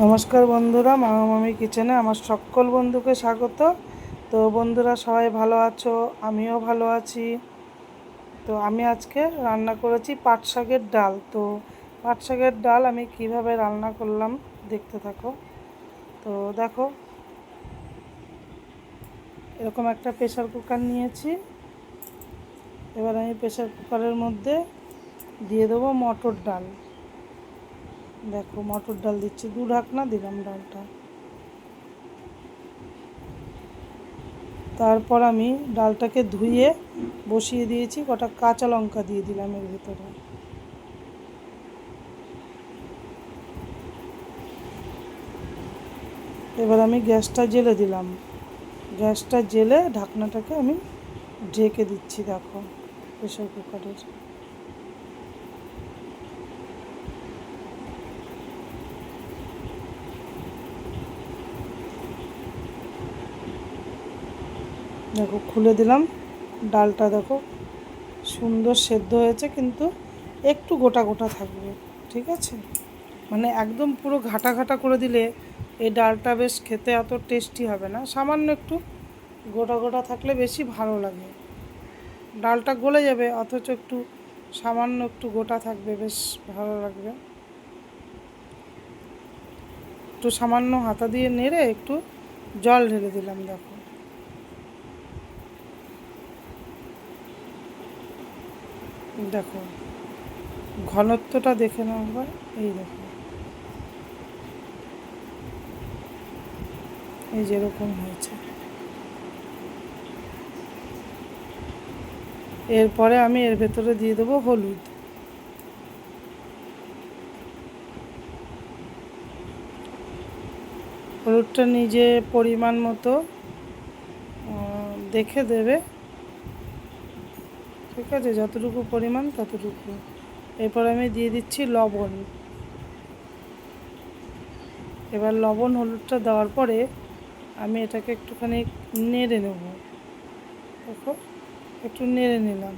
নমস্কার বন্ধুরা, মামা মামি কিচেনে আমার সকল বন্ধুকে স্বাগত। তো বন্ধুরা সবাই ভালো আছো? আমিও ভালো আছি। তো আমি আজকে রান্না করেছি পাট শাকের ডাল। তো পাট শাকের ডাল আমি কিভাবে রান্না করলাম দেখতে থাকো। তো দেখো, এরকম একটা প্রেসার কুকার নিয়েছি। এবার আমি প্রেসার কুকারের মধ্যে দিয়ে দেবো মটর ডাল। দেখো, মটর ডাল দিচ্ছি, 2 ঢাকনা দিলাম ডালটা। তারপর আমি ডালটাকে ধুয়ে বসিয়ে দিয়েছি, কটা কাঁচা লঙ্কা দিয়ে দিলাম এর ভিতরে। এবার আমি গ্যাসটা জ্বেলে দিলাম। গ্যাসটা জ্বেলে ঢাকনাটাকে আমি ঢেকে দিচ্ছি। দেখো, প্রেসার কুকারের। দেখো, খুলে দিলাম। ডালটা দেখো সুন্দর সেদ্ধ হয়েছে, কিন্তু একটু গোটা গোটা থাকবে, ঠিক আছে? মানে একদম পুরো ঘাটা ঘাটা করে দিলে এই ডালটা বেশ খেতে অত টেস্টি হবে না। সামান্য একটু গোটা গোটা থাকলে বেশি ভালো লাগে। ডালটা গলে যাবে, অথচ একটু সামান্য একটু গোটা থাকবে, বেশ ভালো লাগবে। একটু সামান্য হাতা দিয়ে নেড়ে একটু জল ঢেলে দিলাম। দেখো, দেখো ঘনত্বটা দেখে নাও একবার। এই দেখো, এই যেরকম হয়েছে। এরপরে আমি এর ভেতরে দিয়ে দেবো হলুদ। হলুদটা নিজে পরিমাণ মতো দেখে দেবে, ঠিক আছে? যতটুকু পরিমাণ ততটুকু। এরপর আমি দিয়ে দিচ্ছি লবণ। এবার লবণ হলুদটা দেওয়ার পরে আমি এটাকে একটুখানি নেড়ে নেব। দেখো, একটু নেড়ে নিলাম।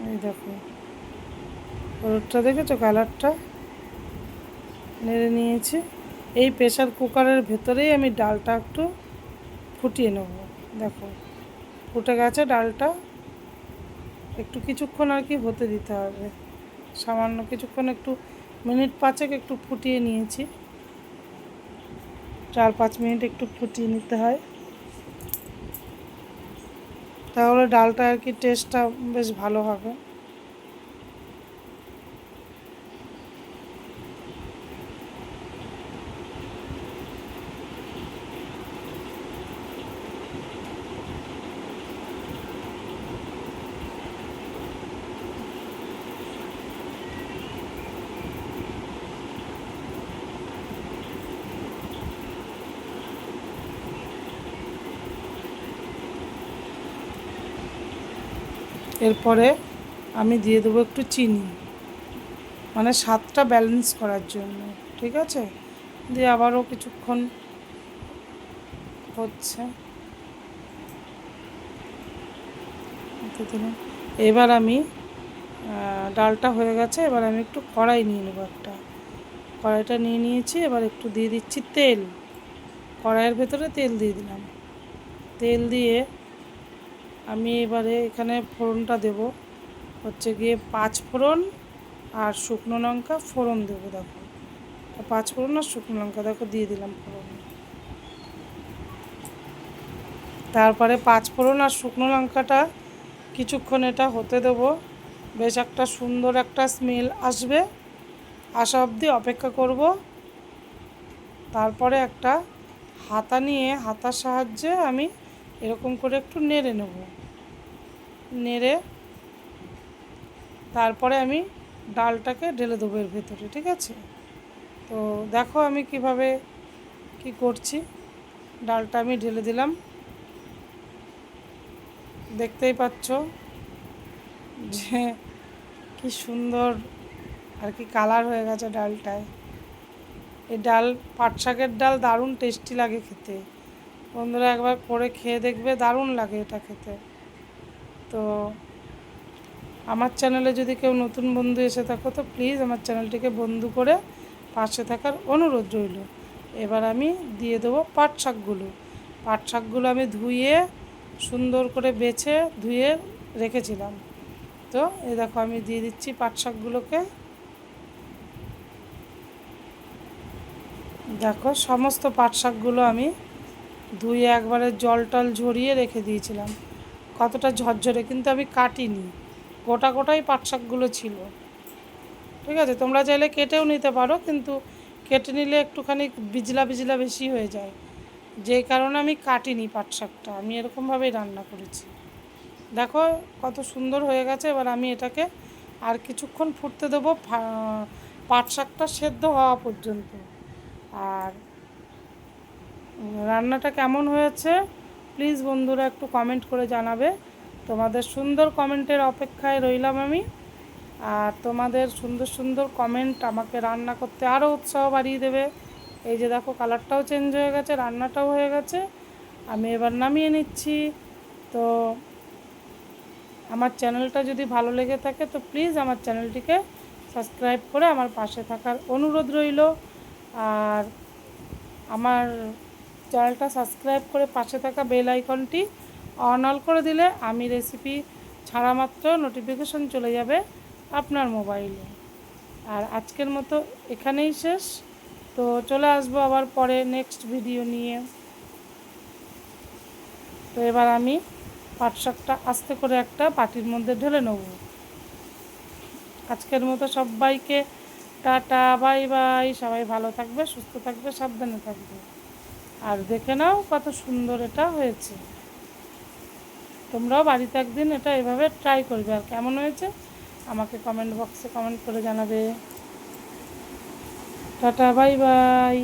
এই দেখো, হলুদটা দেখেছো কালারটা? নেড়ে নিয়েছি। এই প্রেসার কুকারের ভেতরেই আমি ডালটা একটু ফুটিয়ে নেব। দেখো, ফুটে গেছে ডালটা। একটু কিছুক্ষণ আর কি হতে দিতে হবে, সামান্য কিছুক্ষণ, একটু মিনিট 5 একটু ফুটিয়ে নিয়েছি। 4-5 মিনিট একটু ফুটিয়ে নিতে হয়, তাহলে ডালটা আর কি টেস্টটা বেশ ভালো হবে। এরপরে আমি দিয়ে দেবো একটু চিনি, মানে স্বাদটা ব্যালেন্স করার জন্য, ঠিক আছে? দিয়ে আবারও কিছুক্ষণ হচ্ছে। এবার আমি ডালটা হয়ে গেছে। এবার আমি একটু কড়াই নিয়ে নেবো একটা। কড়াইটা নিয়ে নিয়েছি। এবার একটু দিয়ে দিচ্ছি তেল। কড়াইয়ের ভেতরে তেল দিয়ে দিলাম। তেল দিয়ে আমি এবারে এখানে ফোড়নটা দেব, হচ্ছে গিয়ে 5 ফোড়ন আর শুকনো লঙ্কা ফোড়ন দেবো। দেখো, 5 ফোড়ন আর শুকনো লঙ্কা দেখো দিয়ে দিলাম ফোড়ন। তারপরে 5 ফোড়ন আর শুকনো লঙ্কাটা কিছুক্ষণ এটা হতে দেবো, বেশ একটা সুন্দর একটা স্মেল আসবে, আসা অবধি অপেক্ষা করব। তারপরে একটা হাতা নিয়ে হাতার সাহায্যে আমি এরকম করে একটু নেড়ে নেব। নেড়ে তারপরে আমি ডালটাকে ঢেলে দেবো এর ভেতরে, ঠিক আছে? তো দেখো আমি কিভাবে কি করছি। ডালটা আমি ঢেলে দিলাম, দেখতেই পাচ্ছ যে কি সুন্দর আর কি কালার হয়ে গেছে ডালটায়। এই ডাল, পাট শাকের ডাল দারুণ টেস্টি লাগে খেতে। বন্ধুরা একবার করে খেয়ে দেখবে, দারুণ লাগে এটা খেতে। তো আমার চ্যানেলে যদি কেউ নতুন বন্ধু এসে থাকো তো প্লিজ আমার চ্যানেলটিকে বন্ধু করে পাশে থাকার অনুরোধ রইল। এবার আমি দিয়ে দেবো পাট শাকগুলো। পাট শাকগুলো আমি ধুয়ে সুন্দর করে বেছে ধুয়ে রেখেছিলাম। তো এই দেখো আমি দিয়ে দিচ্ছি পাট শাকগুলোকে। দেখো সমস্ত পাট শাকগুলো আমি ধুয়ে একবারে জল টল ঝরিয়ে রেখে দিয়েছিলাম। কতটা ঝরঝরে, কিন্তু আমি কাটিনি, গোটা গোটাই পাট শাকগুলো ছিল। ঠিক আছে, তোমরা চাইলে কেটেও নিতে পারো, কিন্তু কেটে নিলে একটুখানি বিজলা বিজলা বেশি হয়ে যায়, যেই কারণে আমি কাটিনি পাট শাকটা। আমি এরকমভাবেই রান্না করেছি। দেখো কত সুন্দর হয়ে গেছে। এবার আমি এটাকে আর কিছুক্ষণ ফুটতে দেবো, পাট শাকটা সেদ্ধ হওয়া পর্যন্ত। আর রান্নাটা কেমন হয়েছে প্লিজ বন্ধুরা একটু কমেন্ট করে জানাবে। তোমাদের সুন্দর কমেন্টের অপেক্ষায় রইলাম আমি। আর তোমাদের সুন্দর সুন্দর কমেন্ট আমাকে রান্না করতে আরও উৎসাহ বাড়িয়ে দেবে। এই যে দেখো কালারটাও চেঞ্জ হয়ে গেছে, রান্নাটাও হয়ে গেছে। আমি এবার নামিয়ে নিচ্ছি। তো আমার চ্যানেলটা যদি ভালো লেগে থাকে তো প্লিজ আমার চ্যানেলটিকে সাবস্ক্রাইব করে আমার পাশে থাকার অনুরোধ রইল। আর আমার চ্যানেলটা সাবস্ক্রাইব করে পাশে থাকা বেল আইকনটি অন করে দিলে আমি রেসিপি ছাড়া মাত্র নোটিফিকেশন চলে যাবে আপনার মোবাইলে। আর আজকের মতো এখানেই শেষ। তো চলে আসবো আবার পরে নেক্সট ভিডিও নিয়ে। তো এবার আমি পাট শাকটা আস্তে করে একটা বাটির মধ্যে ঢেলে নেব। আজকের মতো সবাইকে টাটা, বাই বাই। সবাই ভালো থাকবে, সুস্থ থাকবে, সাবধানে থাকবে। আর দেখে নাও কত সুন্দর এটা হয়েছে। তোমরাও বাড়িতে একদিন এটা এভাবে ট্রাই করবে, আর কেমন হয়েছে আমাকে কমেন্ট বক্সে কমেন্ট করে জানাবে। Tata, bye bye.